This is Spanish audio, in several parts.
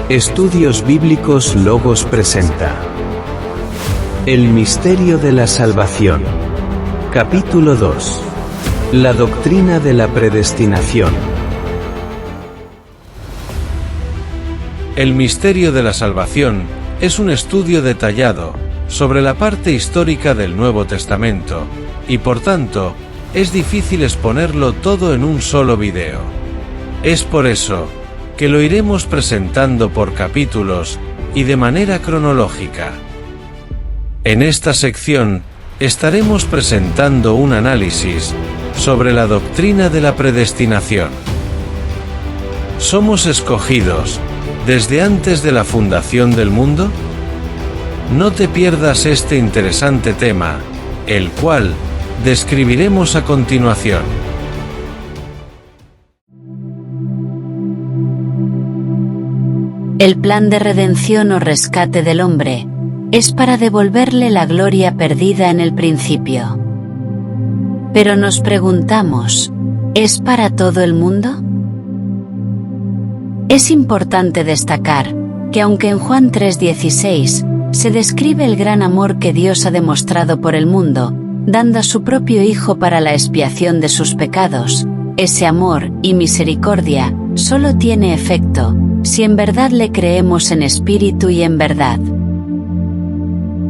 Estudios Bíblicos Logos presenta El misterio de la salvación. Capítulo 2. La doctrina de la predestinación. El misterio de la salvación es un estudio detallado sobre la parte histórica del Nuevo Testamento, y por tanto, es difícil exponerlo todo en un solo video. Es por eso que lo iremos presentando por capítulos y de manera cronológica. En esta sección estaremos presentando un análisis sobre la doctrina de la predestinación. ¿Somos escogidos desde antes de la fundación del mundo? No te pierdas este interesante tema, el cual describiremos a continuación. El plan de redención o rescate del hombre es para devolverle la gloria perdida en el principio. Pero nos preguntamos, ¿es para todo el mundo? Es importante destacar que aunque en Juan 3:16 se describe el gran amor que Dios ha demostrado por el mundo, dando a su propio Hijo para la expiación de sus pecados, ese amor y misericordia solo tiene efecto si en verdad le creemos en espíritu y en verdad.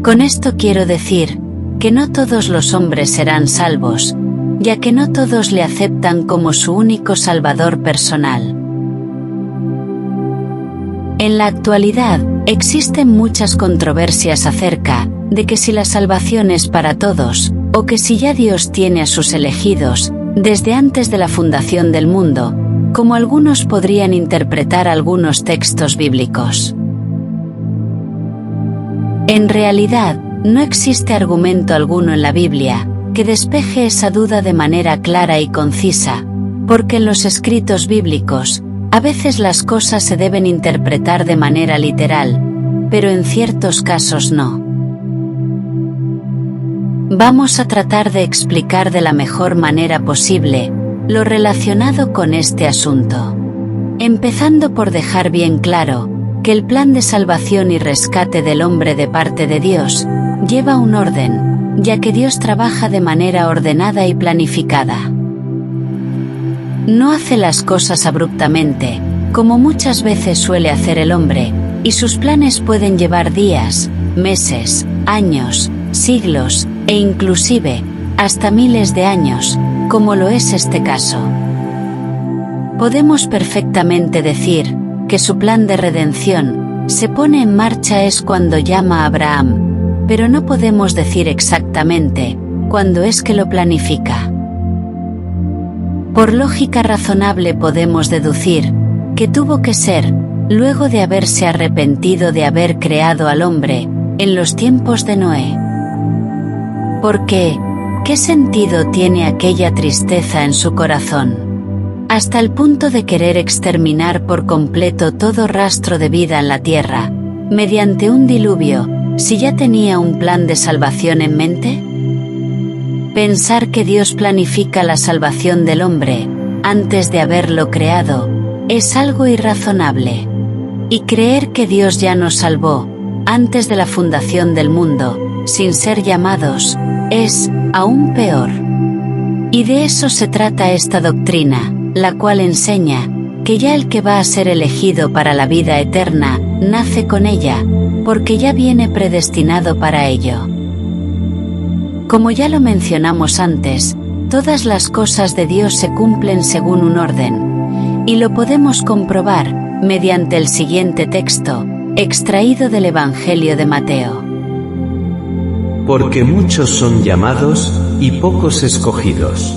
Con esto quiero decir que no todos los hombres serán salvos, ya que no todos le aceptan como su único Salvador personal. En la actualidad, existen muchas controversias acerca de que si la salvación es para todos, o que si ya Dios tiene a sus elegidos desde antes de la fundación del mundo, como algunos podrían interpretar algunos textos bíblicos. En realidad, no existe argumento alguno en la Biblia que despeje esa duda de manera clara y concisa, porque en los escritos bíblicos, a veces las cosas se deben interpretar de manera literal, pero en ciertos casos no. Vamos a tratar de explicar de la mejor manera posible lo relacionado con este asunto. Empezando por dejar bien claro que el plan de salvación y rescate del hombre de parte de Dios lleva un orden, ya que Dios trabaja de manera ordenada y planificada. No hace las cosas abruptamente, como muchas veces suele hacer el hombre, y sus planes pueden llevar días, meses, años, siglos, e inclusive, hasta miles de años, como lo es este caso. Podemos perfectamente decir que su plan de redención se pone en marcha es cuando llama a Abraham, pero no podemos decir exactamente cuándo es que lo planifica. Por lógica razonable podemos deducir que tuvo que ser luego de haberse arrepentido de haber creado al hombre en los tiempos de Noé. Porque, ¿qué sentido tiene aquella tristeza en su corazón? Hasta el punto de querer exterminar por completo todo rastro de vida en la tierra, mediante un diluvio, si ya tenía un plan de salvación en mente? Pensar que Dios planifica la salvación del hombre, antes de haberlo creado, es algo irrazonable. Y creer que Dios ya nos salvó, antes de la fundación del mundo, sin ser llamados, es aún peor. Y de eso se trata esta doctrina, la cual enseña que ya el que va a ser elegido para la vida eterna, nace con ella, porque ya viene predestinado para ello. Como ya lo mencionamos antes, todas las cosas de Dios se cumplen según un orden, y lo podemos comprobar mediante el siguiente texto, extraído del Evangelio de Mateo. Porque muchos son llamados, y pocos escogidos.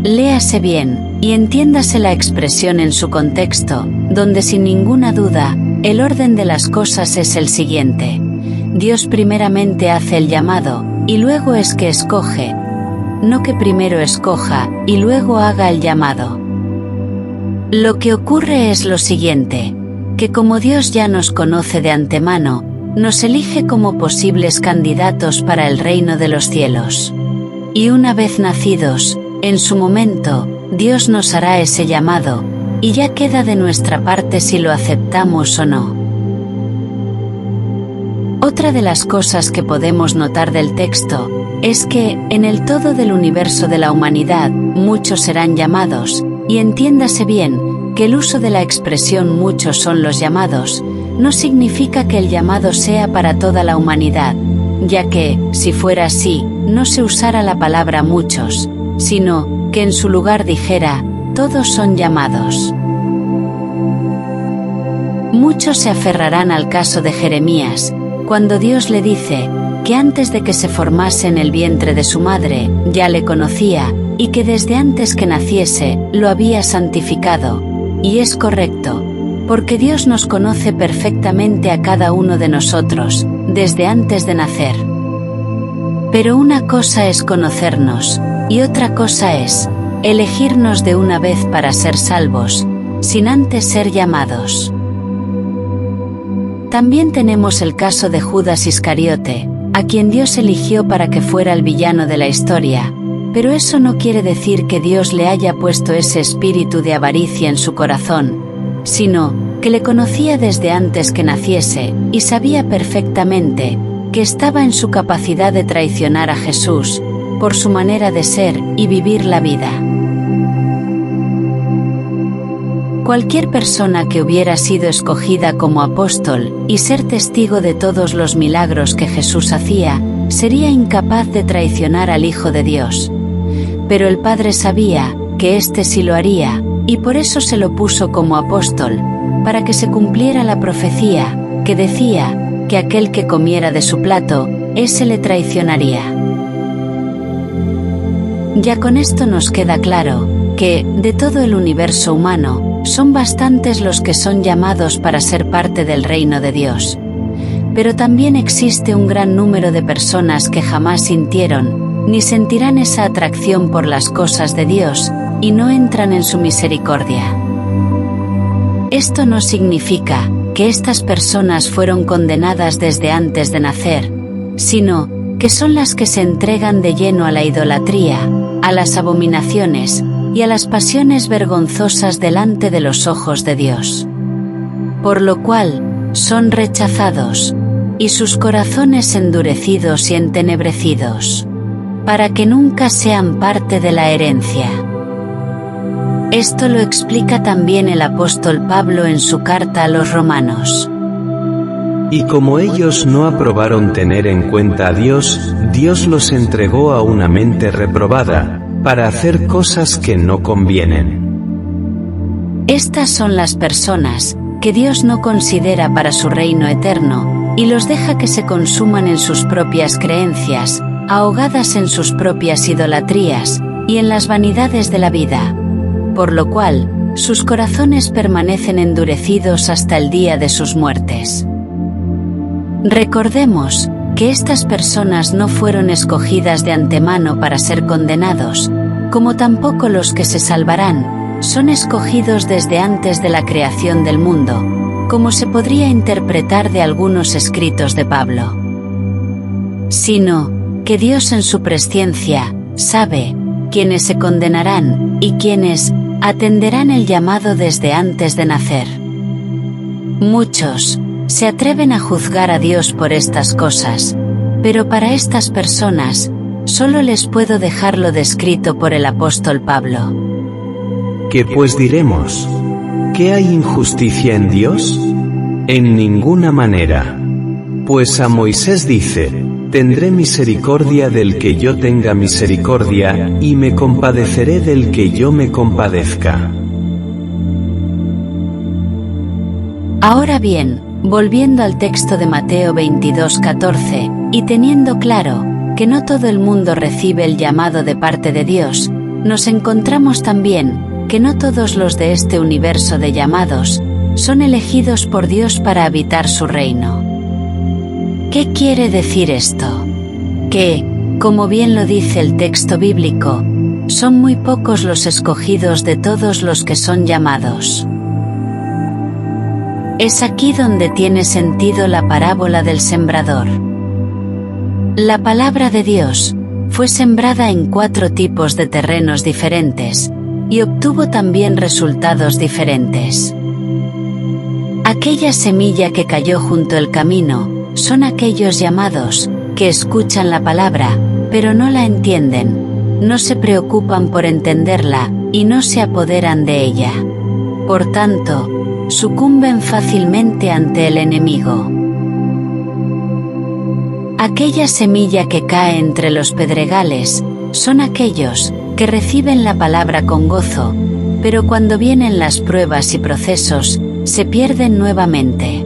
Léase bien, y entiéndase la expresión en su contexto, donde sin ninguna duda, el orden de las cosas es el siguiente. Dios primeramente hace el llamado, y luego es que escoge. No que primero escoja, y luego haga el llamado. Lo que ocurre es lo siguiente, que como Dios ya nos conoce de antemano, nos elige como posibles candidatos para el reino de los cielos. Y una vez nacidos, en su momento, Dios nos hará ese llamado, y ya queda de nuestra parte si lo aceptamos o no. Otra de las cosas que podemos notar del texto es que, en el todo del universo de la humanidad, muchos serán llamados, y entiéndase bien, que el uso de la expresión muchos son los llamados, no significa que el llamado sea para toda la humanidad, ya que, si fuera así, no se usara la palabra muchos, sino que en su lugar dijera, todos son llamados. Muchos se aferrarán al caso de Jeremías, cuando Dios le dice que antes de que se formase en el vientre de su madre, ya le conocía, y que desde antes que naciese, lo había santificado. Y es correcto, porque Dios nos conoce perfectamente a cada uno de nosotros, desde antes de nacer. Pero una cosa es conocernos, y otra cosa es elegirnos de una vez para ser salvos, sin antes ser llamados. También tenemos el caso de Judas Iscariote, a quien Dios eligió para que fuera el villano de la historia, pero eso no quiere decir que Dios le haya puesto ese espíritu de avaricia en su corazón, sino que le conocía desde antes que naciese, y sabía perfectamente que estaba en su capacidad de traicionar a Jesús, por su manera de ser y vivir la vida. Cualquier persona que hubiera sido escogida como apóstol y ser testigo de todos los milagros que Jesús hacía, sería incapaz de traicionar al Hijo de Dios. Pero el Padre sabía que éste sí lo haría, y por eso se lo puso como apóstol, para que se cumpliera la profecía, que decía que aquel que comiera de su plato, ese le traicionaría. Ya con esto nos queda claro que, de todo el universo humano, son bastantes los que son llamados para ser parte del reino de Dios. Pero también existe un gran número de personas que jamás sintieron, ni sentirán esa atracción por las cosas de Dios, y no entran en su misericordia. Esto no significa que estas personas fueron condenadas desde antes de nacer, sino que son las que se entregan de lleno a la idolatría, a las abominaciones, y a las pasiones vergonzosas delante de los ojos de Dios. Por lo cual, son rechazados, y sus corazones endurecidos y entenebrecidos, para que nunca sean parte de la herencia. Esto lo explica también el apóstol Pablo en su carta a los Romanos. Y como ellos no aprobaron tener en cuenta a Dios, Dios los entregó a una mente reprobada, para hacer cosas que no convienen. Estas son las personas que Dios no considera para su reino eterno, y los deja que se consuman en sus propias creencias, ahogadas en sus propias idolatrías, y en las vanidades de la vida. Por lo cual, sus corazones permanecen endurecidos hasta el día de sus muertes. Recordemos que estas personas no fueron escogidas de antemano para ser condenados, como tampoco los que se salvarán, son escogidos desde antes de la creación del mundo, como se podría interpretar de algunos escritos de Pablo. Sino que Dios en su presciencia sabe quiénes se condenarán y quiénes atenderán el llamado desde antes de nacer. Muchos se atreven a juzgar a Dios por estas cosas, pero para estas personas, solo les puedo dejarlo descrito por el apóstol Pablo. ¿Qué pues diremos? ¿Que hay injusticia en Dios? En ninguna manera. Pues a Moisés dice, tendré misericordia del que yo tenga misericordia, y me compadeceré del que yo me compadezca. Ahora bien, volviendo al texto de Mateo 22:14, y teniendo claro que no todo el mundo recibe el llamado de parte de Dios, nos encontramos también que no todos los de este universo de llamados son elegidos por Dios para habitar su reino. ¿Qué quiere decir esto? Que, como bien lo dice el texto bíblico, son muy pocos los escogidos de todos los que son llamados. Es aquí donde tiene sentido la parábola del sembrador. La palabra de Dios fue sembrada en 4 tipos de terrenos diferentes, y obtuvo también resultados diferentes. Aquella semilla que cayó junto al camino son aquellos llamados que escuchan la palabra, pero no la entienden, no se preocupan por entenderla y no se apoderan de ella. Por tanto, sucumben fácilmente ante el enemigo. Aquella semilla que cae entre los pedregales son aquellos que reciben la palabra con gozo, pero cuando vienen las pruebas y procesos, se pierden nuevamente.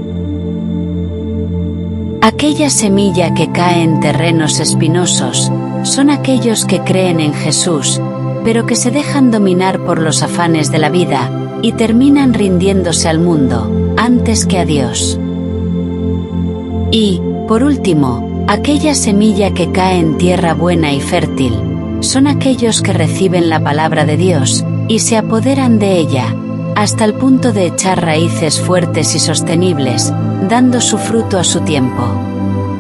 Aquella semilla que cae en terrenos espinosos son aquellos que creen en Jesús, pero que se dejan dominar por los afanes de la vida y terminan rindiéndose al mundo antes que a Dios. Y, por último, aquella semilla que cae en tierra buena y fértil son aquellos que reciben la palabra de Dios y se apoderan de ella, hasta el punto de echar raíces fuertes y sostenibles, dando su fruto a su tiempo.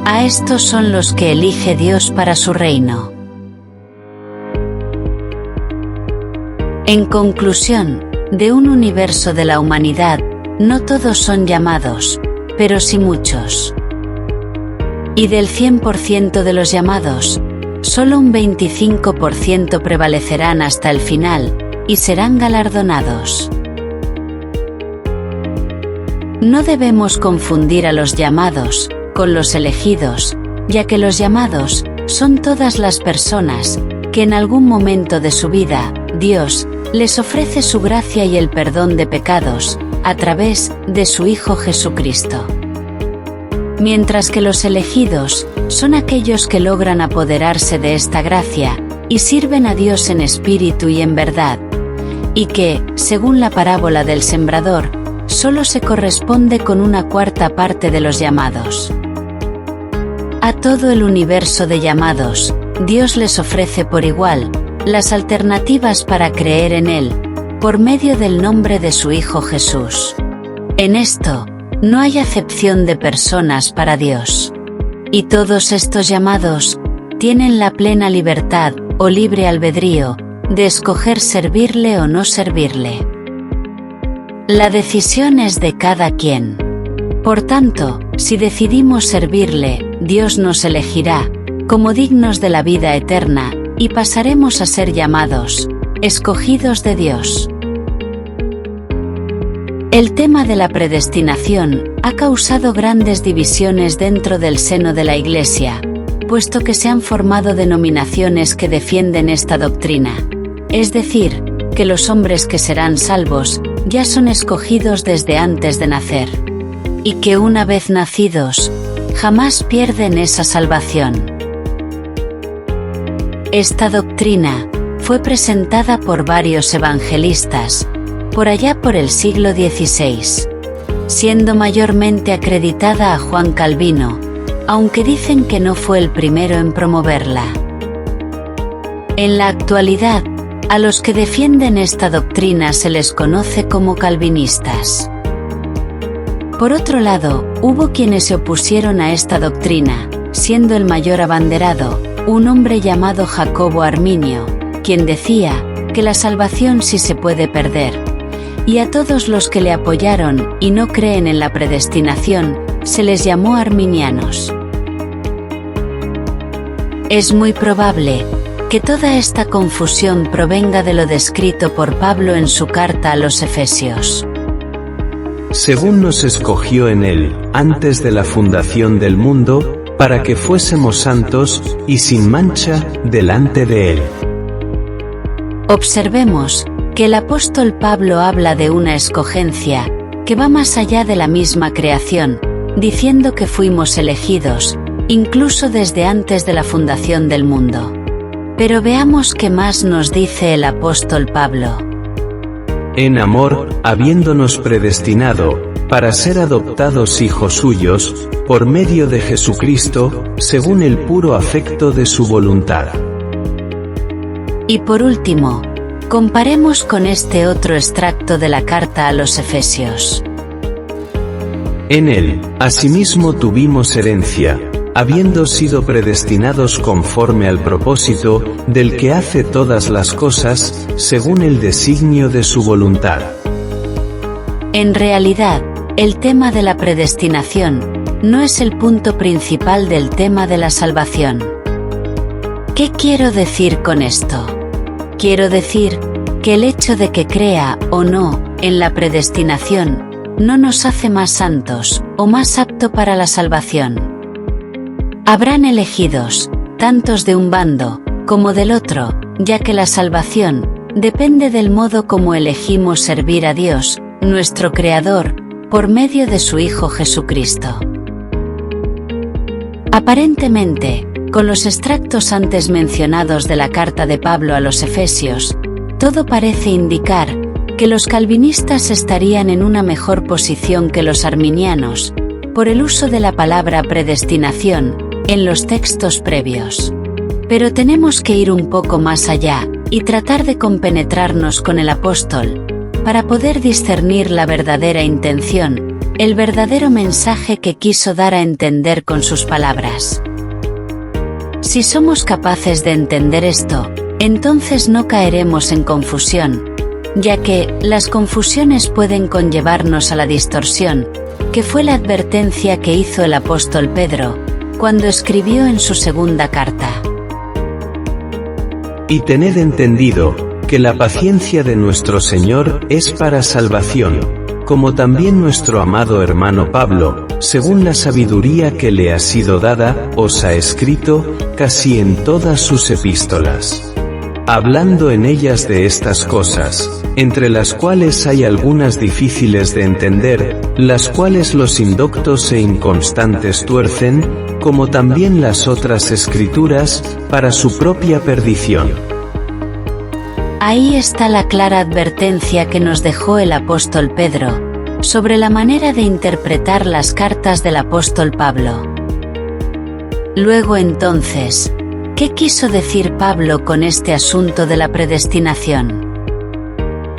A estos son los que elige Dios para su reino. En conclusión, de un universo de la humanidad, no todos son llamados, pero sí muchos. Y del 100% de los llamados, solo un 25% prevalecerán hasta el final, y serán galardonados. No debemos confundir a los llamados con los elegidos, ya que los llamados son todas las personas que en algún momento de su vida, Dios les ofrece su gracia y el perdón de pecados, a través de su Hijo Jesucristo. Mientras que los elegidos son aquellos que logran apoderarse de esta gracia, y sirven a Dios en espíritu y en verdad, y que, según la parábola del sembrador, solo se corresponde con una cuarta parte de los llamados. A todo el universo de llamados, Dios les ofrece por igual las alternativas para creer en Él, por medio del nombre de su Hijo Jesús. En esto, no hay acepción de personas para Dios. Y todos estos llamados tienen la plena libertad, o libre albedrío, de escoger servirle o no servirle. La decisión es de cada quien. Por tanto, si decidimos servirle, Dios nos elegirá como dignos de la vida eterna, y pasaremos a ser llamados, escogidos de Dios. El tema de la predestinación ha causado grandes divisiones dentro del seno de la Iglesia, puesto que se han formado denominaciones que defienden esta doctrina, es decir, que los hombres que serán salvos ya son escogidos desde antes de nacer, y que una vez nacidos, jamás pierden esa salvación. Esta doctrina fue presentada por varios evangelistas, por allá por el siglo XVI, siendo mayormente acreditada a Juan Calvino, aunque dicen que no fue el primero en promoverla. En la actualidad, a los que defienden esta doctrina se les conoce como calvinistas. Por otro lado, hubo quienes se opusieron a esta doctrina, siendo el mayor abanderado un hombre llamado Jacobo Arminio, quien decía que la salvación sí se puede perder, y a todos los que le apoyaron y no creen en la predestinación, se les llamó arminianos. Es muy probable que toda esta confusión provenga de lo descrito por Pablo en su carta a los Efesios. Según nos escogió en Él, antes de la fundación del mundo, para que fuésemos santos y sin mancha delante de Él. Observemos que el apóstol Pablo habla de una escogencia que va más allá de la misma creación, diciendo que fuimos elegidos, incluso desde antes de la fundación del mundo. Pero veamos qué más nos dice el apóstol Pablo. En amor, habiéndonos predestinado para ser adoptados hijos suyos, por medio de Jesucristo, según el puro afecto de su voluntad. Y por último, comparemos con este otro extracto de la carta a los Efesios. En Él, asimismo tuvimos herencia, habiendo sido predestinados conforme al propósito del que hace todas las cosas, según el designio de su voluntad. En realidad, el tema de la predestinación no es el punto principal del tema de la salvación. ¿Qué quiero decir con esto? Quiero decir que el hecho de que crea o no en la predestinación no nos hace más santos o más apto para la salvación. Habrán elegidos, tantos de un bando como del otro, ya que la salvación depende del modo como elegimos servir a Dios, nuestro Creador, por medio de su Hijo Jesucristo. Aparentemente, con los extractos antes mencionados de la carta de Pablo a los Efesios, todo parece indicar que los calvinistas estarían en una mejor posición que los arminianos, por el uso de la palabra predestinación en los textos previos. Pero tenemos que ir un poco más allá y tratar de compenetrarnos con el apóstol, para poder discernir la verdadera intención, el verdadero mensaje que quiso dar a entender con sus palabras. Si somos capaces de entender esto, entonces no caeremos en confusión, ya que las confusiones pueden conllevarnos a la distorsión, que fue la advertencia que hizo el apóstol Pedro, cuando escribió en su segunda carta. Y tened entendido, que la paciencia de nuestro Señor es para salvación, como también nuestro amado hermano Pablo, según la sabiduría que le ha sido dada, os ha escrito, casi en todas sus epístolas, hablando en ellas de estas cosas, entre las cuales hay algunas difíciles de entender, las cuales los indoctos e inconstantes tuercen, como también las otras escrituras, para su propia perdición. Ahí está la clara advertencia que nos dejó el apóstol Pedro, sobre la manera de interpretar las cartas del apóstol Pablo. Luego entonces, ¿qué quiso decir Pablo con este asunto de la predestinación?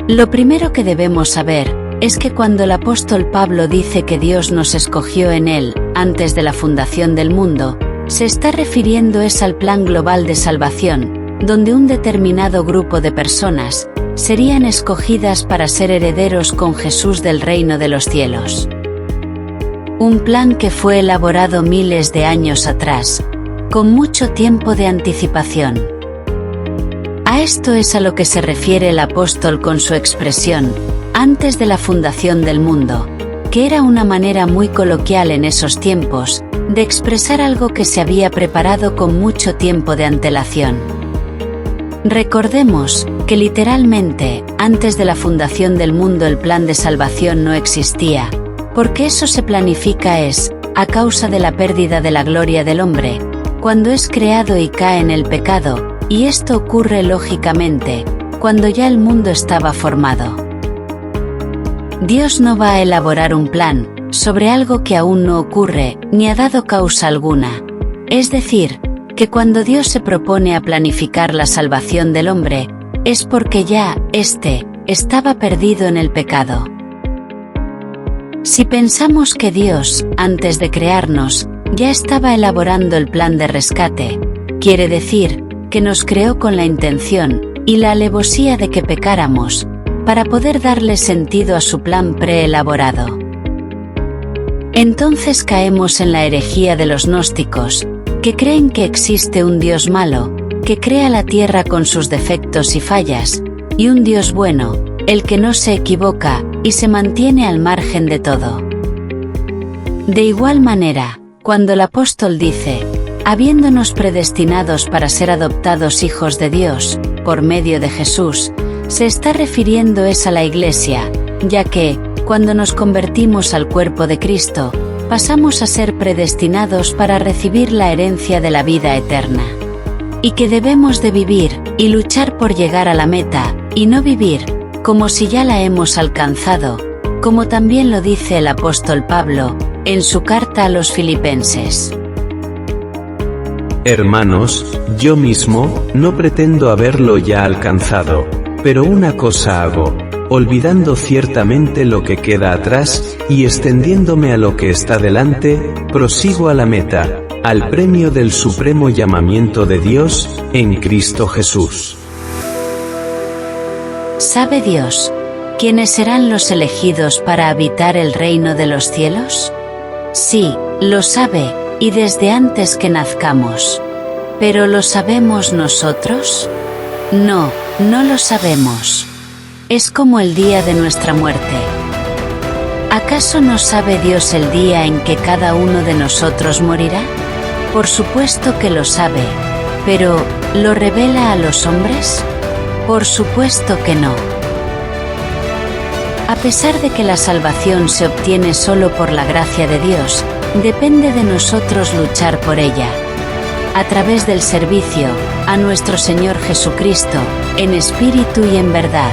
Lo primero que debemos saber es que cuando el apóstol Pablo dice que Dios nos escogió en él, antes de la fundación del mundo, se está refiriendo al plan global de salvación, donde un determinado grupo de personas serían escogidas para ser herederos con Jesús del reino de los cielos. Un plan que fue elaborado miles de años atrás, con mucho tiempo de anticipación. A esto es a lo que se refiere el apóstol con su expresión, antes de la fundación del mundo, que era una manera muy coloquial en esos tiempos, de expresar algo que se había preparado con mucho tiempo de antelación. Recordemos que literalmente, antes de la fundación del mundo el plan de salvación no existía, porque eso se planifica a causa de la pérdida de la gloria del hombre, cuando es creado y cae en el pecado, y esto ocurre lógicamente, cuando ya el mundo estaba formado. Dios no va a elaborar un plan sobre algo que aún no ocurre, ni ha dado causa alguna. Es decir, que cuando Dios se propone a planificar la salvación del hombre, es porque ya, estaba perdido en el pecado. Si pensamos que Dios, antes de crearnos, ya estaba elaborando el plan de rescate, quiere decir, que nos creó con la intención, y la alevosía de que pecáramos, para poder darle sentido a su plan preelaborado. Entonces caemos en la herejía de los gnósticos, que creen que existe un Dios malo, que crea la tierra con sus defectos y fallas, y un Dios bueno, el que no se equivoca, y se mantiene al margen de todo. De igual manera, cuando el apóstol dice, habiéndonos predestinados para ser adoptados hijos de Dios, por medio de Jesús, se está refiriendo a la Iglesia, ya que, cuando nos convertimos al cuerpo de Cristo, pasamos a ser predestinados para recibir la herencia de la vida eterna. Y que debemos de vivir, y luchar por llegar a la meta, y no vivir, como si ya la hemos alcanzado, como también lo dice el apóstol Pablo, en su carta a los Filipenses. Hermanos, yo mismo, no pretendo haberlo ya alcanzado, pero una cosa hago, olvidando ciertamente lo que queda atrás, y extendiéndome a lo que está delante, prosigo a la meta, al premio del supremo llamamiento de Dios, en Cristo Jesús. ¿Sabe Dios quiénes serán los elegidos para habitar el reino de los cielos? Sí, lo sabe, y desde antes que nazcamos. ¿Pero lo sabemos nosotros? No, no lo sabemos. Es como el día de nuestra muerte. ¿Acaso no sabe Dios el día en que cada uno de nosotros morirá? Por supuesto que lo sabe, pero ¿lo revela a los hombres? Por supuesto que no. A pesar de que la salvación se obtiene solo por la gracia de Dios, depende de nosotros luchar por ella. A través del servicio a nuestro Señor Jesucristo, en espíritu y en verdad.